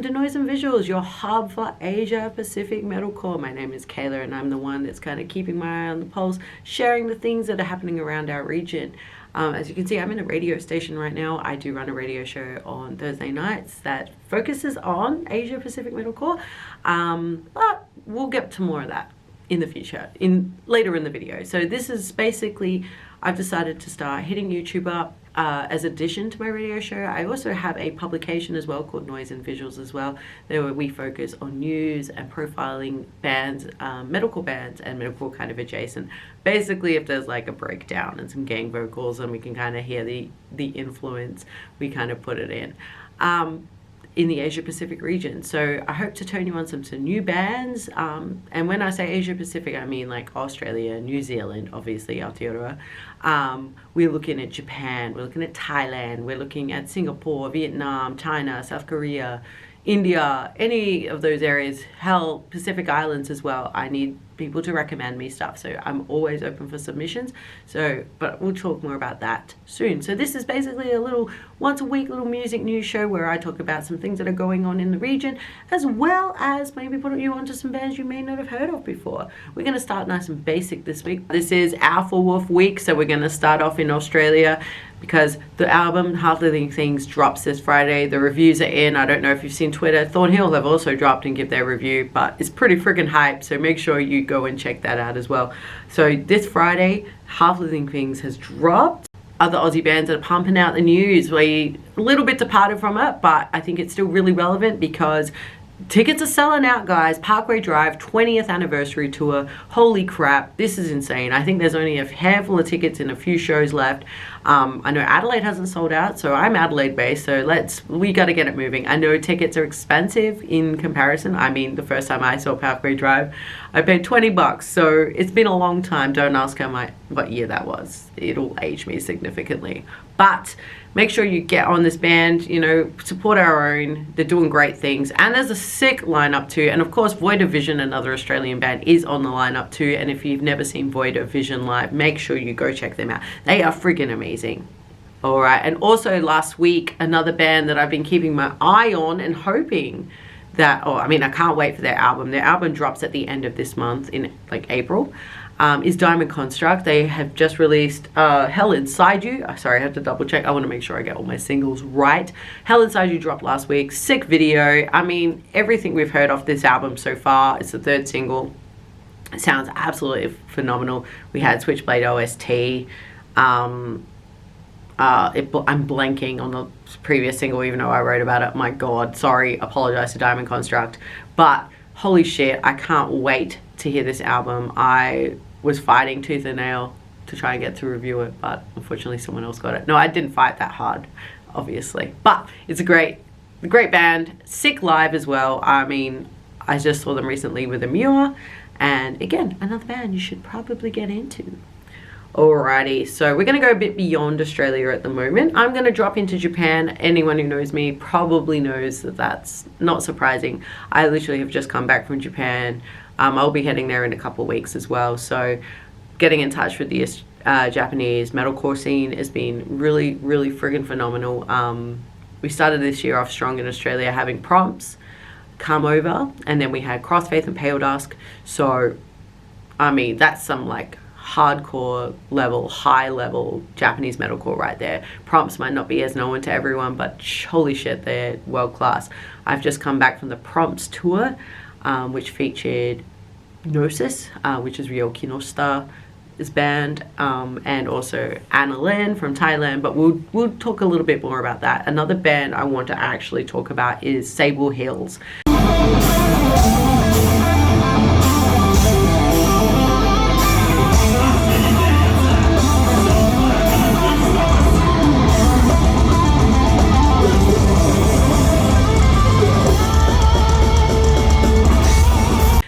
to Noise and Visuals, your hub for Asia Pacific metalcore. My name is Kayla and I'm the one that's kind of keeping my eye on the pulse, sharing the things that are happening around our region. As you can see, I'm in a radio station right now. I do run a radio show on Thursday nights that focuses on Asia Pacific metalcore, but we'll get to more of that in the future, later in the video. So this is basically, I've decided to start hitting YouTube up as addition to my radio show. I also have a publication as well called Noise and Visuals as well, where we focus on news and profiling bands, metalcore bands and metalcore kind of adjacent. Basically, if there's like a breakdown and some gang vocals and we can kind of hear the influence, we kind of put it in the Asia Pacific region. So I hope to turn you on some new bands. And when I say Asia Pacific, I mean like Australia, New Zealand, obviously Aotearoa. We're looking at Japan, we're looking at Thailand, we're looking at Singapore, Vietnam, China, South Korea, India, any of those areas, hell, Pacific Islands as well. I need people to recommend me stuff, so I'm always open for submissions. But we'll talk more about that soon. So this is basically a little once a week little music news show where I talk about some things that are going on in the region, as well as maybe put you onto some bands you may not have heard of before. We're going to start nice and basic this week. This is Alpha Wolf week, so we're going to start off in Australia because the album Half Living Things drops this Friday. The reviews are in. I don't know if you've seen Twitter. Thornhill have also dropped and give their review, but it's pretty freaking hype, so make sure you go and check that out as well. So this Friday, Half Living Things has dropped. Other Aussie bands that are pumping out the news, we a little bit departed from it, but I think it's still really relevant because tickets are selling out, guys. Parkway Drive 20th anniversary tour. Holy crap, this is insane. I think there's only a handful of tickets and a few shows left. I know Adelaide hasn't sold out, so I'm Adelaide based, so we got to get it moving. I know tickets are expensive in comparison. I mean, the first time I saw Parkway Drive, I paid 20 bucks, so it's been a long time. Don't ask what year that was. It'll age me significantly. But make sure you get on this band, you know, support our own. They're doing great things. And there's a sick lineup too. And of course, Void of Vision, another Australian band, is on the lineup too. And if you've never seen Void of Vision live, make sure you go check them out. They are freaking amazing. All right. And also last week, another band that I've been keeping my eye on and hoping that, I can't wait for their album. Their album drops at the end of this month in like April. Is Diamond Construct. They have just released Hell Inside You. Sorry, I have to double check. I want to make sure I get all my singles right. Hell Inside You dropped last week. Sick video. I mean, everything we've heard off this album so far. It's the third single. It sounds absolutely phenomenal. We had Switchblade OST. I'm blanking on the previous single, even though I wrote about it. My God, sorry. Apologize to Diamond Construct. But holy shit, I can't wait to hear this album. I was fighting tooth and nail to try and get to review it, but unfortunately someone else got it. No, I didn't fight that hard, obviously. But it's a great band. Sick live as well. I mean, I just saw them recently with Amur, and again, another band you should probably get into. Alrighty, so we're going to go a bit beyond Australia at the moment. I'm going to drop into Japan. Anyone who knows me probably knows that that's not surprising. I literally have just come back from Japan. I'll be heading there in a couple of weeks as well. So getting in touch with the Japanese metalcore scene has been really, really friggin' phenomenal. We started this year off strong in Australia, having Prompts come over, and then we had Crossfaith and Pale Dusk. So, I mean, that's some like hardcore level, high level Japanese metalcore right there. Prompts might not be as known to everyone, but holy shit, they're world class. I've just come back from the Prompts tour, which featured Gnosis, which is Ryoki Nosta's band, and also ANNALYNN from Thailand, but we'll talk a little bit more about that. Another band I want to actually talk about is Sable Hills.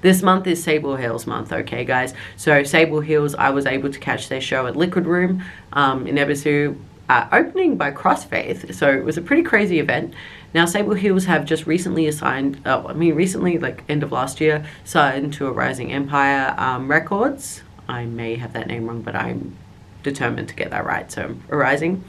This month is Sable Hills month, okay guys? So Sable Hills, I was able to catch their show at Liquid Room in Ebisu, opening by Crossfaith. So it was a pretty crazy event. Now Sable Hills have just recently recently, like end of last year, signed to a Rising Empire Records. I may have that name wrong, but I'm determined to get that right, so Arising.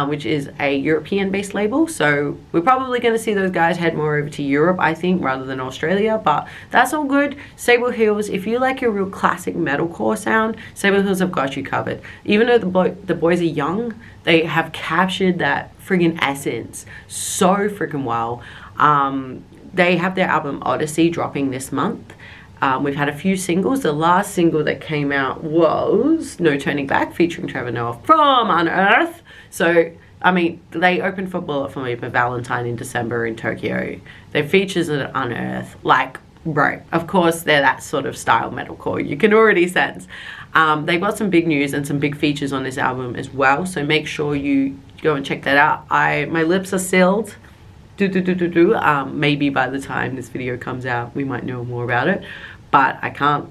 which is a European-based label. So we're probably going to see those guys head more over to Europe, I think, rather than Australia, but that's all good. Sable Hills, if you like your real classic metalcore sound, Sable Hills have got you covered. Even though the boys are young, they have captured that friggin' essence so freaking well. They have their album Odyssey dropping this month. We've had a few singles. The last single that came out was No Turning Back, featuring Trevor Noah from Unearth. So, I mean, they opened for Bullet for Me for Valentine in December in Tokyo. Their features at Unearth, like, bro, of course they're that sort of style metalcore. You can already sense. They've got some big news and some big features on this album as well. So make sure you go and check that out. My lips are sealed. Maybe by the time this video comes out, we might know more about it. But I can't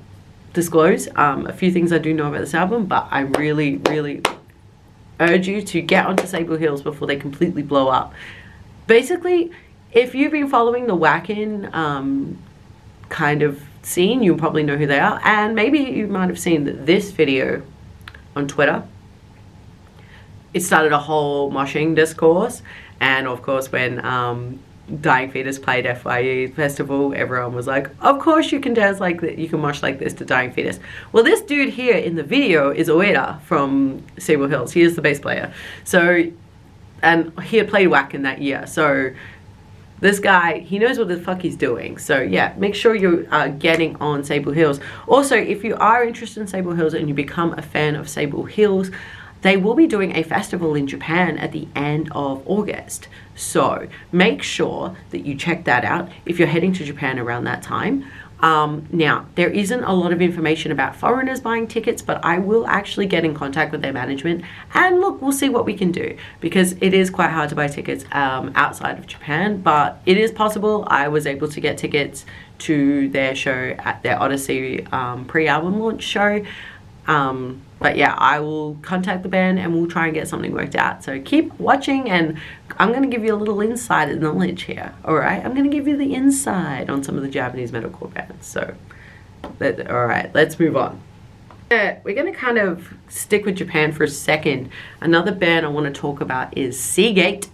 disclose a few things I do know about this album. But I really, really urge you to get onto Sable Hills before they completely blow up. Basically, if you've been following the Whack-In kind of scene, you probably know who they are. And maybe you might have seen this video on Twitter. It started a whole moshing discourse. And of course, when Dying Fetus played FYE Festival, everyone was like, of course you can dance like that, you can mosh like this to Dying Fetus. Well, this dude here in the video is Ueda from Sable Hills. He is the bass player. So, and he had played Whack-In that year. So this guy, he knows what the fuck he's doing. So yeah, make sure you're getting on Sable Hills. Also, if you are interested in Sable Hills and you become a fan of Sable Hills, they will be doing a festival in Japan at the end of August. So make sure that you check that out if you're heading to Japan around that time. Now, there isn't a lot of information about foreigners buying tickets, but I will actually get in contact with their management and look, we'll see what we can do, because it is quite hard to buy tickets outside of Japan, but it is possible. I was able to get tickets to their show at their Odyssey pre-album launch show. But yeah, I will contact the band and we'll try and get something worked out. So keep watching, and I'm going to give you a little insider knowledge here, alright? I'm going to give you the inside on some of the Japanese metalcore bands. So, alright, let's move on. We're going to kind of stick with Japan for a second. Another band I want to talk about is C-Gate.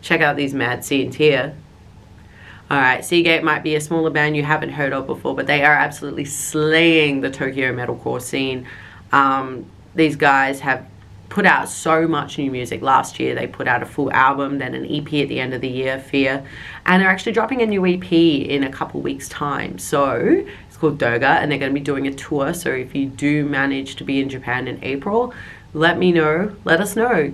Check out these mad scenes here. Alright, C-Gate might be a smaller band you haven't heard of before, but they are absolutely slaying the Tokyo metalcore scene. These guys have put out so much new music. Last year they put out a full album, then an EP at the end of the year, Fear, and they're actually dropping a new EP in a couple weeks time. So it's called Doga, and they're going to be doing a tour. So if you do manage to be in Japan in April, let me know, let us know.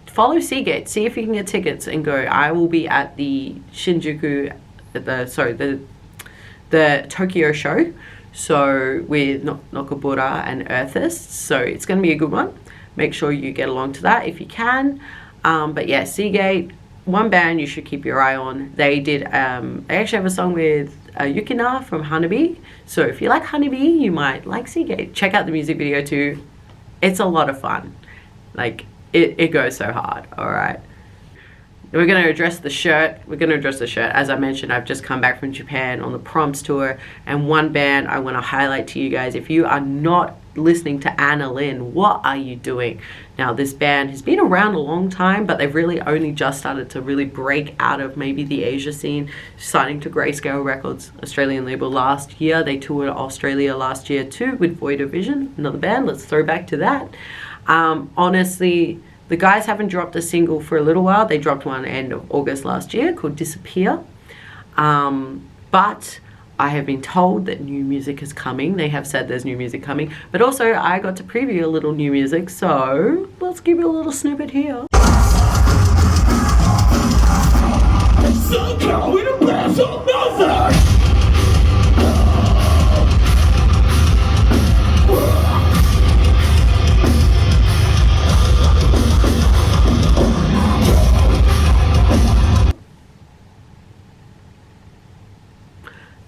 Follow C-Gate, see if you can get tickets and go. I will be at the Shinjuku, the Tokyo show. So with Nakamura and Earthists, so it's going to be a good one. Make sure you get along to that if you can. But yeah, C-Gate, one band you should keep your eye on. They did, they actually have a song with Yukina from Honeybee. So if you like Honeybee, you might like C-Gate. Check out the music video too. It's a lot of fun. Like, it goes so hard, alright. We're going to address the shirt. As I mentioned, I've just come back from Japan on the Proms tour. And one band I want to highlight to you guys, if you are not listening to ANNALYNN, what are you doing? Now, this band has been around a long time, but they've really only just started to really break out of maybe the Asia scene, signing to Grayscale Records, Australian label, last year. They toured Australia last year too with Void of Vision, another band. Let's throw back to that. Honestly, the guys haven't dropped a single for a little while. They dropped one end of August last year called Disappear. But I have been told that new music is coming. They have said there's new music coming. But also, I got to preview a little new music. So, let's give you a little snippet here.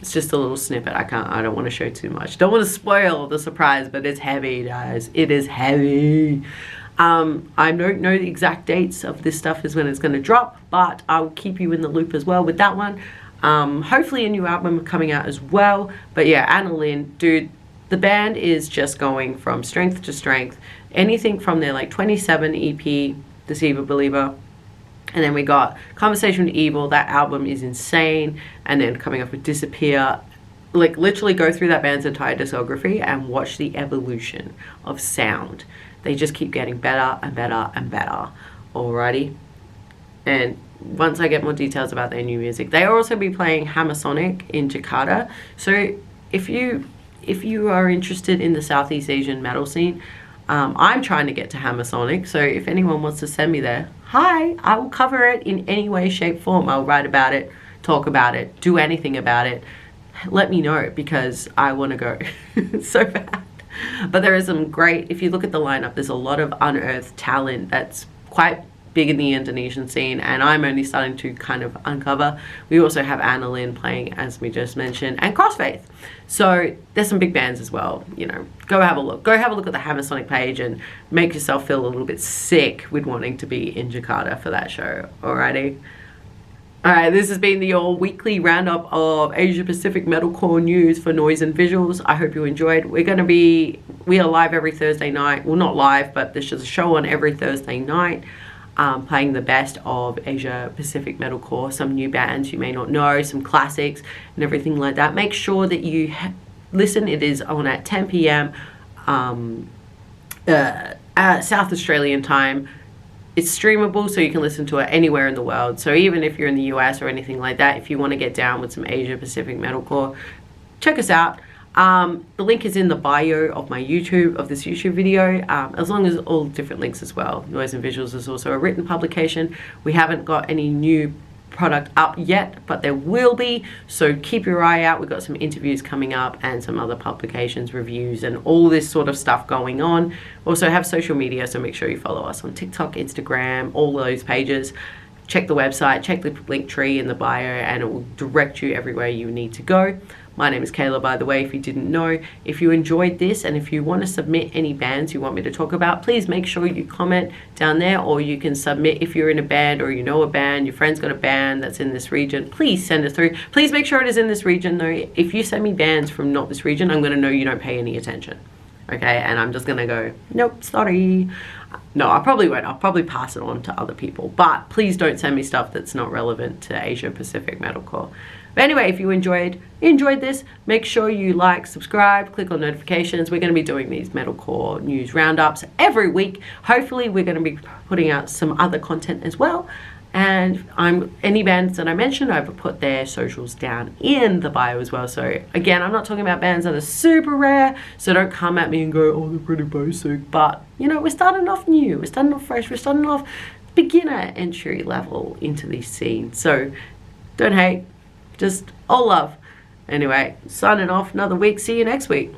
It's just a little snippet. I don't want to show too much. Don't want to spoil the surprise, but it's heavy, guys. It is heavy. I don't know the exact dates of this stuff is when it's going to drop, but I'll keep you in the loop as well with that one. Hopefully a new album coming out as well. But yeah, ANNALYNN, dude, the band is just going from strength to strength. Anything from their like 27 EP Deceiver Believer. And then we got Conversation with Evil. That album is insane. And then coming up with Disappear. Like, literally go through that band's entire discography and watch the evolution of sound. They just keep getting better and better and better. Alrighty. And once I get more details about their new music, they will also be playing Hammer Sonic in Jakarta. So if you are interested in the Southeast Asian metal scene, I'm trying to get to Hammer Sonic. So if anyone wants to send me there, hi, I will cover it in any way, shape, form. I'll write about it, talk about it, do anything about it. Let me know, because I want to go so bad. But there is some great, if you look at the lineup, there's a lot of unearthed talent that's quite big in the Indonesian scene, and I'm only starting to kind of uncover. We also have ANNALYNN playing, as we just mentioned, and Crossfaith. So there's some big bands as well. You know, go have a look. Go have a look at the Hammer Sonic page and make yourself feel a little bit sick with wanting to be in Jakarta for that show. Alrighty. Alright, this has been your weekly roundup of Asia Pacific metalcore news for Noise and Visuals. I hope you enjoyed. We are live every Thursday night. Well, not live, but there's just a show on every Thursday night, playing the best of Asia Pacific metalcore, some new bands you may not know, some classics and everything like that. Make sure that you listen. It is on at 10 p.m. South Australian time. It's streamable, so you can listen to it anywhere in the world. So even if you're in the US or anything like that, if you want to get down with some Asia Pacific metalcore, check us out. The link is in the bio of my YouTube, of this YouTube video, as long as all different links as well. Noise and Visuals is also a written publication. We haven't got any new product up yet, but there will be, so keep your eye out. We've got some interviews coming up and some other publications, reviews, and all this sort of stuff going on. We also have social media, so make sure you follow us on TikTok, Instagram, all those pages. Check the website, check the link tree in the bio, and it will direct you everywhere you need to go. My name is Kayla, by the way, if you didn't know. If you enjoyed this and if you want to submit any bands you want me to talk about, please make sure you comment down there, or you can submit if you're in a band or you know a band, your friend's got a band that's in this region, please send it through. Please make sure it is in this region though. If you send me bands from not this region, I'm going to know you don't pay any attention. Okay, and I'm just going to go, nope, sorry. No, I probably won't. I'll probably pass it on to other people. But please don't send me stuff that's not relevant to Asia Pacific metalcore. But anyway, if you enjoyed this, make sure you like, subscribe, click on notifications. We're going to be doing these metalcore news roundups every week. Hopefully, we're going to be putting out some other content as well. And any bands that I mentioned, I've put their socials down in the bio as well. So again, I'm not talking about bands that are super rare, so don't come at me and go, oh, they're pretty basic. But, you know, we're starting off new, we're starting off fresh, we're starting off beginner entry level into these scenes. So don't hate, just all love. Anyway, signing off another week. See you next week.